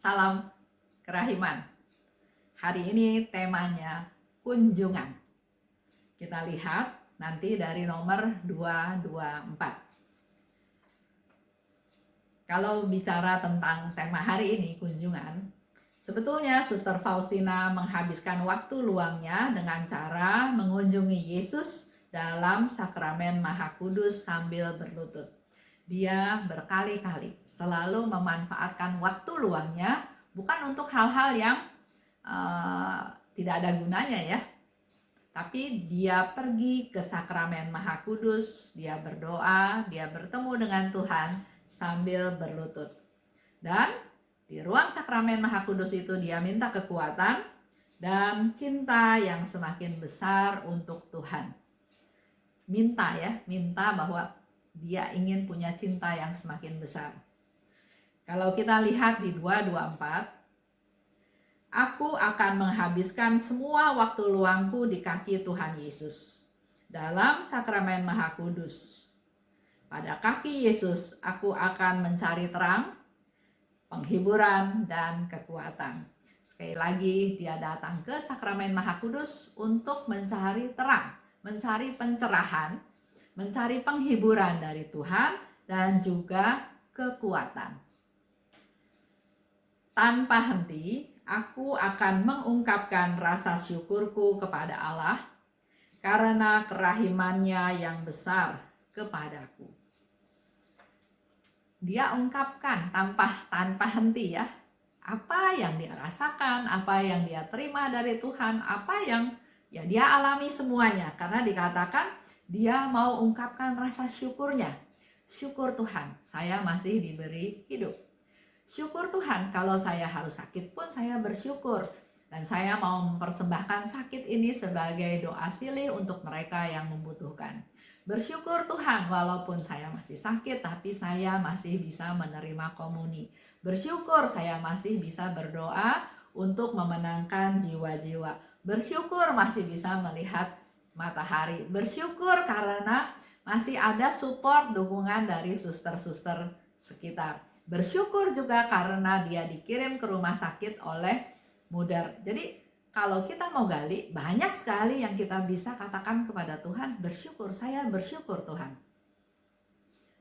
Salam kerahiman. Hari ini temanya kunjungan. Kita lihat nanti dari nomor 224. Kalau bicara tentang tema hari ini, kunjungan, sebetulnya Suster Faustina menghabiskan waktu luangnya dengan cara mengunjungi Yesus dalam sakramen Maha Kudus sambil berlutut. Dia berkali-kali selalu memanfaatkan waktu luangnya bukan untuk hal-hal yang tidak ada gunanya ya, tapi dia pergi ke sakramen Maha Kudus, dia berdoa, dia bertemu dengan Tuhan sambil berlutut. Dan di ruang sakramen Maha Kudus itu dia minta kekuatan dan cinta yang semakin besar untuk Tuhan. Minta bahwa dia ingin punya cinta yang semakin besar. Kalau kita lihat di 224, aku akan menghabiskan semua waktu luangku di kaki Tuhan Yesus dalam sakramen Maha Kudus. Pada kaki Yesus aku akan mencari terang, penghiburan, dan kekuatan. Sekali lagi, dia datang ke sakramen Maha Kudus untuk mencari terang, mencari pencerahan, mencari penghiburan dari Tuhan, dan juga kekuatan. Tanpa henti, aku akan mengungkapkan rasa syukurku kepada Allah karena kerahimannya yang besar kepadaku. Dia ungkapkan tanpa henti ya, apa yang dia rasakan, apa yang dia terima dari Tuhan, apa yang ya dia alami semuanya, karena dikatakan dia mau ungkapkan rasa syukurnya. Syukur Tuhan, saya masih diberi hidup. Syukur Tuhan, kalau saya harus sakit pun saya bersyukur. Dan saya mau mempersembahkan sakit ini sebagai doa silih untuk mereka yang membutuhkan. Bersyukur Tuhan, walaupun saya masih sakit, tapi saya masih bisa menerima komuni. Bersyukur saya masih bisa berdoa untuk memenangkan jiwa-jiwa. Bersyukur masih bisa melihat matahari. Bersyukur karena masih ada support dukungan dari suster-suster sekitar. Bersyukur juga karena dia dikirim ke rumah sakit oleh Mudar. Jadi kalau kita mau gali, banyak sekali yang kita bisa katakan kepada Tuhan, bersyukur, saya bersyukur Tuhan.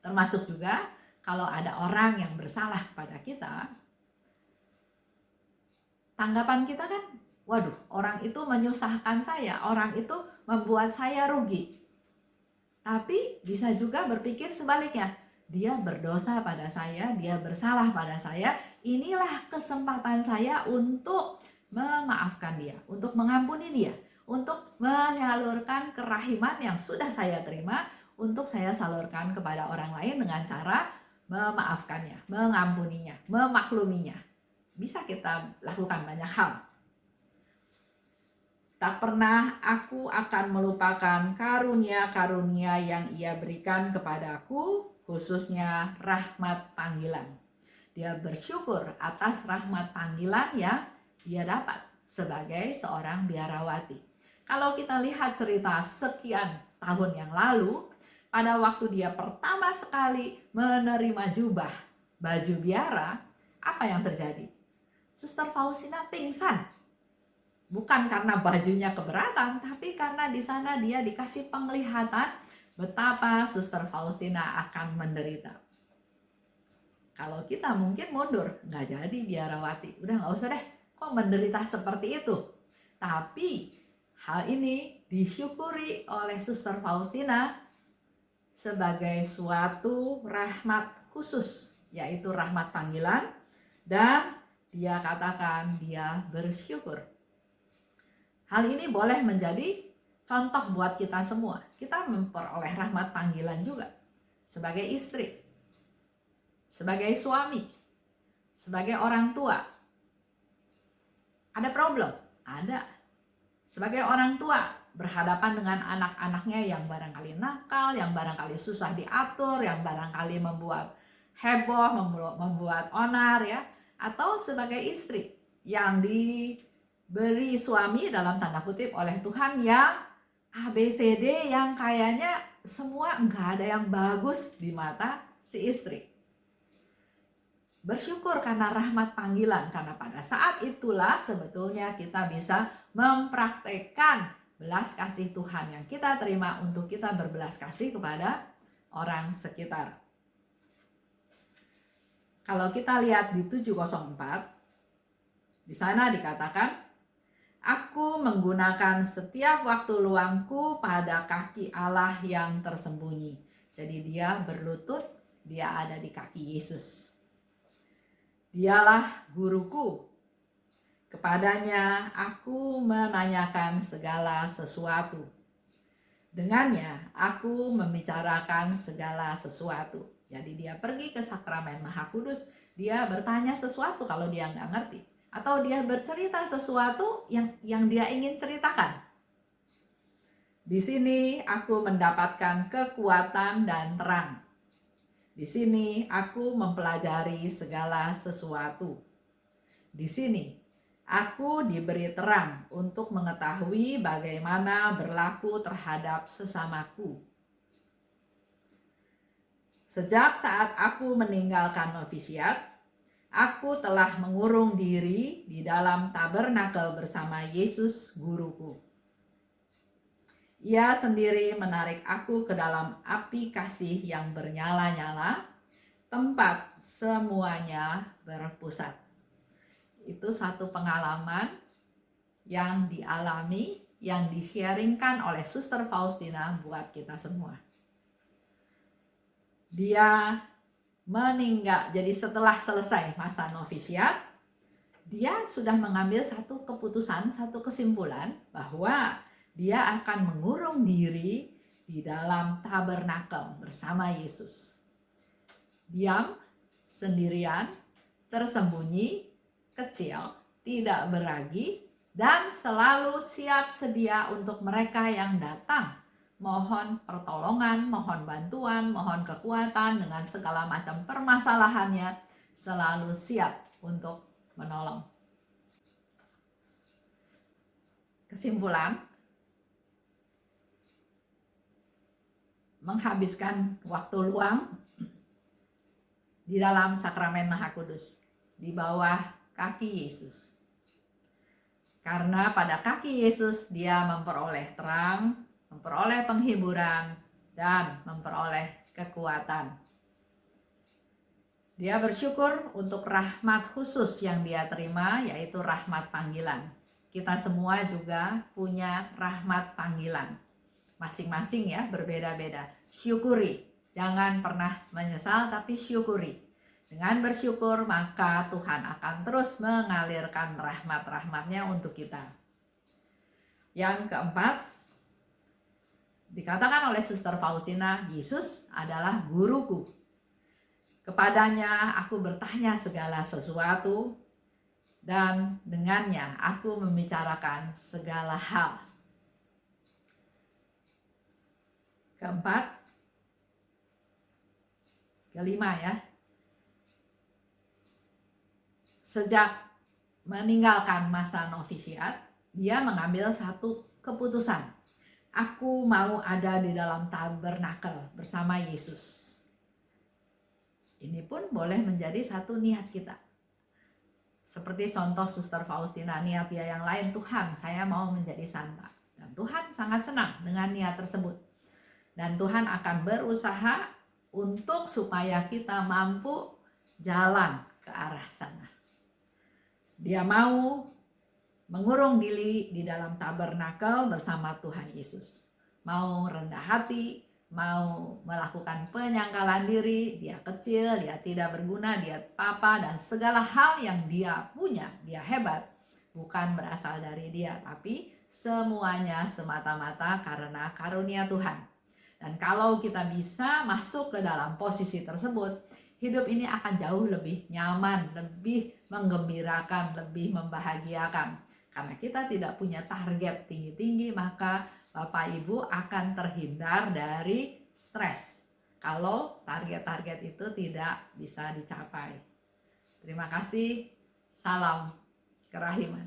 Termasuk juga kalau ada orang yang bersalah kepada kita, tanggapan kita kan, waduh, orang itu menyusahkan saya, orang itu membuat saya rugi. Tapi bisa juga berpikir sebaliknya, dia berdosa pada saya, dia bersalah pada saya, inilah kesempatan saya untuk memaafkan dia, untuk mengampuni dia, untuk menyalurkan kerahiman yang sudah saya terima, untuk saya salurkan kepada orang lain dengan cara memaafkannya, mengampuninya, memakluminya. Bisa kita lakukan banyak hal. Tak pernah aku akan melupakan karunia-karunia yang ia berikan kepadaku, khususnya rahmat panggilan. Dia bersyukur atas rahmat panggilan yang dia dapat sebagai seorang biarawati. Kalau kita lihat cerita sekian tahun yang lalu, pada waktu dia pertama sekali menerima baju biara, apa yang terjadi? Suster Faustina pingsan. Bukan karena bajunya keberatan, tapi karena di sana dia dikasih penglihatan betapa Suster Faustina akan menderita. Kalau kita mungkin mundur, nggak jadi biarawati. Udah nggak usah deh, kok menderita seperti itu. Tapi hal ini disyukuri oleh Suster Faustina sebagai suatu rahmat khusus, yaitu rahmat panggilan, dan dia katakan dia bersyukur. Hal ini boleh menjadi contoh buat kita semua. Kita memperoleh rahmat panggilan juga sebagai istri, sebagai suami, sebagai orang tua. Ada problem? Ada. Sebagai orang tua berhadapan dengan anak-anaknya yang barangkali nakal, yang barangkali susah diatur, yang barangkali membuat heboh, membuat onar ya. Atau sebagai istri yang diberi suami dalam tanda kutip oleh Tuhan yang ABCD, yang kayaknya semua nggak ada yang bagus di mata si istri. Bersyukur karena rahmat panggilan, karena pada saat itulah sebetulnya kita bisa mempraktekkan belas kasih Tuhan yang kita terima untuk kita berbelas kasih kepada orang sekitar. Kalau kita lihat di 704, di sana dikatakan, aku menggunakan setiap waktu luangku pada kaki Allah yang tersembunyi. Jadi dia berlutut, dia ada di kaki Yesus. Dialah guruku. Kepadanya aku menanyakan segala sesuatu. Dengannya aku membicarakan segala sesuatu. Jadi dia pergi ke Sakramen Maha Kudus, dia bertanya sesuatu kalau dia nggak ngerti. Atau dia bercerita sesuatu yang dia ingin ceritakan. Di sini aku mendapatkan kekuatan dan terang. Di sini aku mempelajari segala sesuatu. Di sini aku diberi terang untuk mengetahui bagaimana berlaku terhadap sesamaku. Sejak saat aku meninggalkan novisiat, aku telah mengurung diri di dalam tabernakel bersama Yesus guruku. Ia sendiri menarik aku ke dalam api kasih yang bernyala-nyala, tempat semuanya berpusat. Itu satu pengalaman yang dialami, yang di-sharingkan oleh Suster Faustina buat kita semua. Dia meninggal, jadi setelah selesai masa novisiat, dia sudah mengambil satu keputusan, satu kesimpulan bahwa dia akan mengurung diri di dalam tabernakel bersama Yesus. Diam, sendirian, tersembunyi, kecil, tidak beragi, dan selalu siap sedia untuk mereka yang datang. Mohon pertolongan, mohon bantuan, mohon kekuatan dengan segala macam permasalahannya, selalu siap untuk menolong. Kesimpulan, menghabiskan waktu luang di dalam Sakramen Maha Kudus, di bawah kaki Yesus. Karena pada kaki Yesus dia memperoleh terang, memperoleh penghiburan, dan memperoleh kekuatan. Dia bersyukur untuk rahmat khusus yang dia terima, yaitu rahmat panggilan. Kita semua juga punya rahmat panggilan. Masing-masing ya, berbeda-beda. Syukuri, jangan pernah menyesal, tapi syukuri. Dengan bersyukur, maka Tuhan akan terus mengalirkan rahmat-rahmatnya untuk kita. Yang keempat, dikatakan oleh Suster Faustina, Yesus adalah guruku. Kepadanya aku bertanya segala sesuatu, dan dengannya aku membicarakan segala hal. Keempat, kelima ya. Sejak meninggalkan masa novisiat, dia mengambil satu keputusan. Aku mau ada di dalam tabernakel bersama Yesus. Ini pun boleh menjadi satu niat kita. Seperti contoh Suster Faustina, niat dia yang lain, Tuhan saya mau menjadi santa. Dan Tuhan sangat senang dengan niat tersebut. Dan Tuhan akan berusaha untuk supaya kita mampu jalan ke arah sana. Dia mau mengurung diri di dalam tabernakel bersama Tuhan Yesus. Mau rendah hati, mau melakukan penyangkalan diri, dia kecil, dia tidak berguna, dia papa, dan segala hal yang dia punya, dia hebat, bukan berasal dari dia, tapi semuanya semata-mata karena karunia Tuhan. Dan kalau kita bisa masuk ke dalam posisi tersebut, hidup ini akan jauh lebih nyaman, lebih menggembirakan, lebih membahagiakan. Karena kita tidak punya target tinggi-tinggi, maka Bapak Ibu akan terhindar dari stres kalau target-target itu tidak bisa dicapai. Terima kasih. Salam kerahiman.